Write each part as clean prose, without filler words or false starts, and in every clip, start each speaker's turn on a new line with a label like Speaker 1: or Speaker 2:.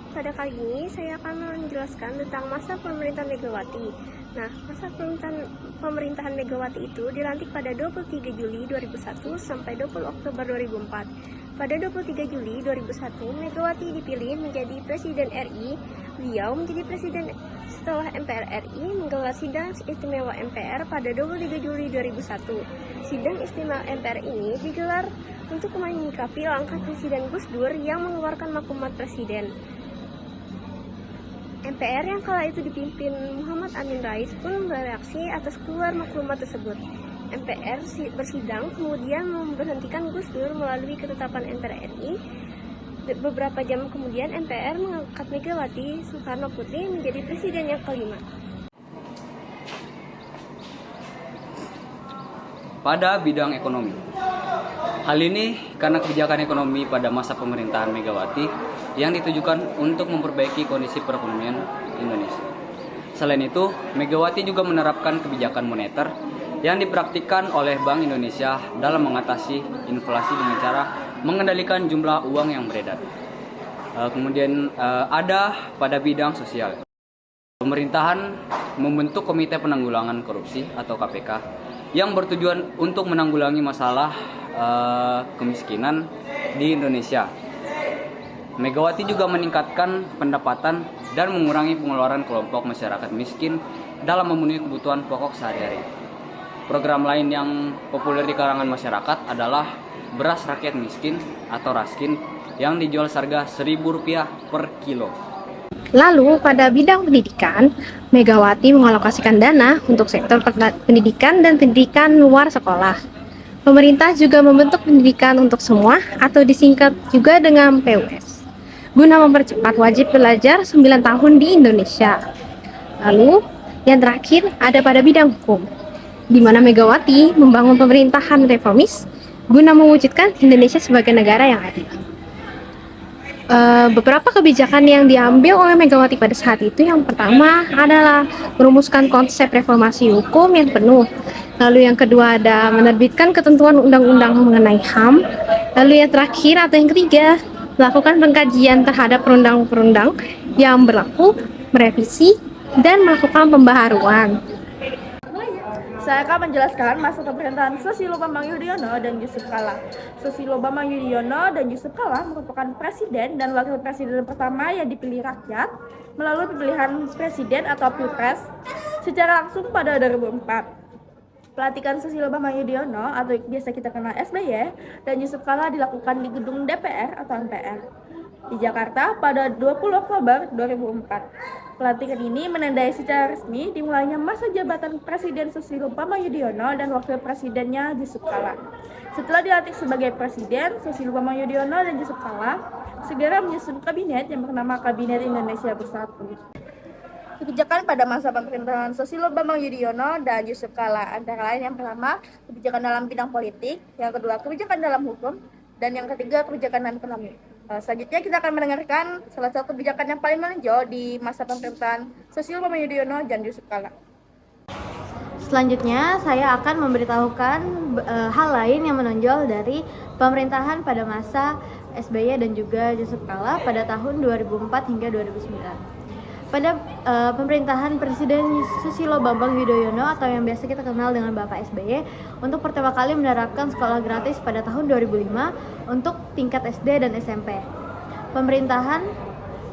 Speaker 1: pada kali ini saya akan menjelaskan tentang masa pemerintahan Megawati. Nah, masa pemerintahan Megawati itu dilantik pada 23 Juli 2001 sampai 20 Oktober 2004. Pada 23 Juli 2001, Megawati dipilih menjadi Presiden RI. Beliau menjadi Presiden setelah MPR RI menggelar sidang istimewa MPR pada 23 Juli 2001. Sidang istimewa MPR ini digelar untuk menyikapi langkah Presiden Gus Dur yang mengeluarkan maklumat Presiden. MPR yang kala itu dipimpin Muhammad Amin Rais pun bereaksi atas keluar maklumat tersebut. MPR bersidang kemudian memberhentikan Gus Dur melalui ketetapan MPR RI. Beberapa jam kemudian MPR mengangkat Megawati Soekarno Putri menjadi presiden yang kelima.
Speaker 2: Pada bidang ekonomi, hal ini karena kebijakan ekonomi pada masa pemerintahan Megawati yang ditujukan untuk memperbaiki kondisi perekonomian Indonesia. Selain itu, Megawati juga menerapkan kebijakan moneter yang dipraktikkan oleh Bank Indonesia dalam mengatasi inflasi dengan cara mengendalikan jumlah uang yang beredar. Kemudian ada pada bidang sosial. Pemerintahan membentuk Komite Penanggulangan Korupsi atau KPK yang bertujuan untuk menanggulangi masalah kemiskinan di Indonesia. Megawati juga meningkatkan pendapatan dan mengurangi pengeluaran kelompok masyarakat miskin dalam memenuhi kebutuhan pokok sehari-hari. Program lain yang populer di kalangan masyarakat adalah beras rakyat miskin atau raskin yang dijual seharga Rp1.000 per kilo.
Speaker 3: Lalu pada bidang pendidikan, Megawati mengalokasikan dana untuk sektor pendidikan dan pendidikan luar sekolah. Pemerintah juga membentuk pendidikan untuk semua atau disingkat juga dengan PUS, guna mempercepat wajib belajar 9 tahun di Indonesia. Lalu, yang terakhir ada pada bidang hukum, di mana Megawati membangun pemerintahan reformis guna mewujudkan Indonesia sebagai negara yang adil. Beberapa kebijakan yang diambil oleh Megawati pada saat itu, yang pertama adalah merumuskan konsep reformasi hukum yang penuh. Lalu yang kedua ada menerbitkan ketentuan undang-undang mengenai HAM. Lalu yang terakhir atau yang ketiga, melakukan pengkajian terhadap perundang-perundang yang berlaku, merevisi, dan melakukan pembaharuan.
Speaker 4: Saya akan menjelaskan masa pemerintahan Susilo Bambang Yudhoyono dan Yusuf Kala. Susilo Bambang Yudhoyono dan Yusuf Kala merupakan presiden dan wakil presiden pertama yang dipilih rakyat melalui pemilihan presiden atau pilpres secara langsung pada 2004. Pelantikan Susilo Bambang Yudhoyono atau biasa kita kenal SBY dan Yusuf Kala dilakukan di gedung DPR atau MPR di Jakarta pada 20 Oktober 2004. Pelantikan ini menandai secara resmi dimulainya masa jabatan Presiden Susilo Bambang Yudhoyono dan Wakil Presidennya Yusuf Kala. Setelah dilantik sebagai Presiden, Susilo Bambang Yudhoyono dan Yusuf Kala segera menyusun kabinet yang bernama Kabinet Indonesia Bersatu. Kebijakan pada masa pemerintahan Susilo Bambang Yudhoyono dan Yusuf Kala antara lain yang pertama, kebijakan dalam bidang politik, yang kedua, kebijakan dalam hukum, dan yang ketiga, kebijakan dalam ekonomi. Selanjutnya kita akan mendengarkan salah satu kebijakan yang paling menonjol di masa pemerintahan Susilo Bambang Yudhoyono dan Yusuf Kala.
Speaker 5: Selanjutnya saya akan memberitahukan hal lain yang menonjol dari pemerintahan pada masa SBY dan juga Yusuf Kala pada tahun 2004 hingga 2009. Pada pemerintahan Presiden Susilo Bambang Yudhoyono atau yang biasa kita kenal dengan Bapak SBY untuk pertama kali menerapkan sekolah gratis pada tahun 2005 untuk tingkat SD dan SMP. Pemerintahan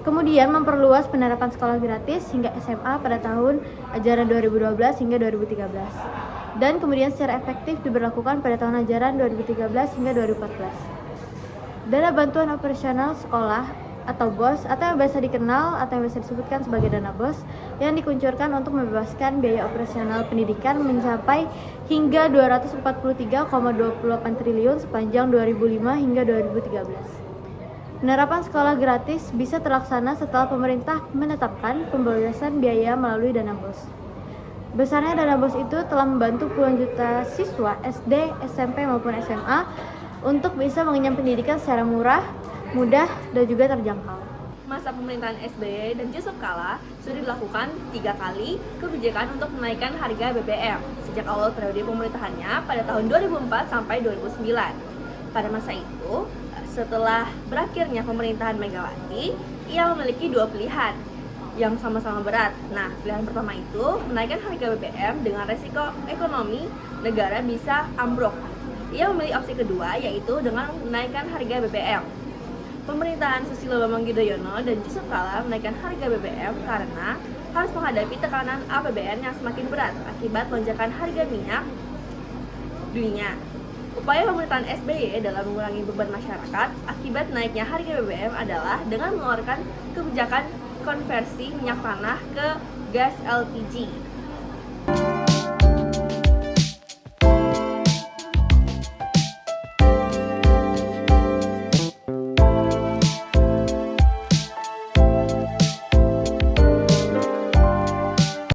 Speaker 5: kemudian memperluas penerapan sekolah gratis hingga SMA pada tahun ajaran 2012 hingga 2013 dan kemudian secara efektif diberlakukan pada tahun ajaran 2013 hingga 2014. Dana bantuan operasional sekolah atau BOS atau yang biasa dikenal atau yang biasa disebutkan sebagai dana BOS yang dikuncurkan untuk membebaskan biaya operasional pendidikan mencapai hingga 243,28 triliun sepanjang 2005 hingga 2013. Penerapan sekolah gratis bisa terlaksana setelah pemerintah menetapkan pembebasan biaya melalui dana BOS. Besarnya dana BOS itu telah membantu puluhan juta siswa SD, SMP maupun SMA untuk bisa mengenyam pendidikan secara murah, mudah, dan juga terjangkau.
Speaker 4: Masa pemerintahan SBY dan Yusuf Kala sudah dilakukan 3 kali kebijakan untuk menaikkan harga BBM sejak awal periode pemerintahannya pada tahun 2004 sampai 2009. Pada masa itu, Setelah berakhirnya pemerintahan Megawati, ia memiliki dua pilihan yang sama-sama berat. Nah, pilihan pertama itu menaikkan harga BBM dengan resiko ekonomi negara bisa ambruk. Ia memilih opsi kedua, yaitu dengan menaikkan harga BBM. Pemerintahan Susilo Bambang Yudhoyono dan Yusuf Kala menaikkan harga BBM karena harus menghadapi tekanan APBN yang semakin berat akibat lonjakan harga minyak dunia. Upaya pemerintahan SBY dalam mengurangi beban masyarakat akibat naiknya harga BBM adalah dengan mengeluarkan kebijakan konversi minyak tanah ke gas LPG.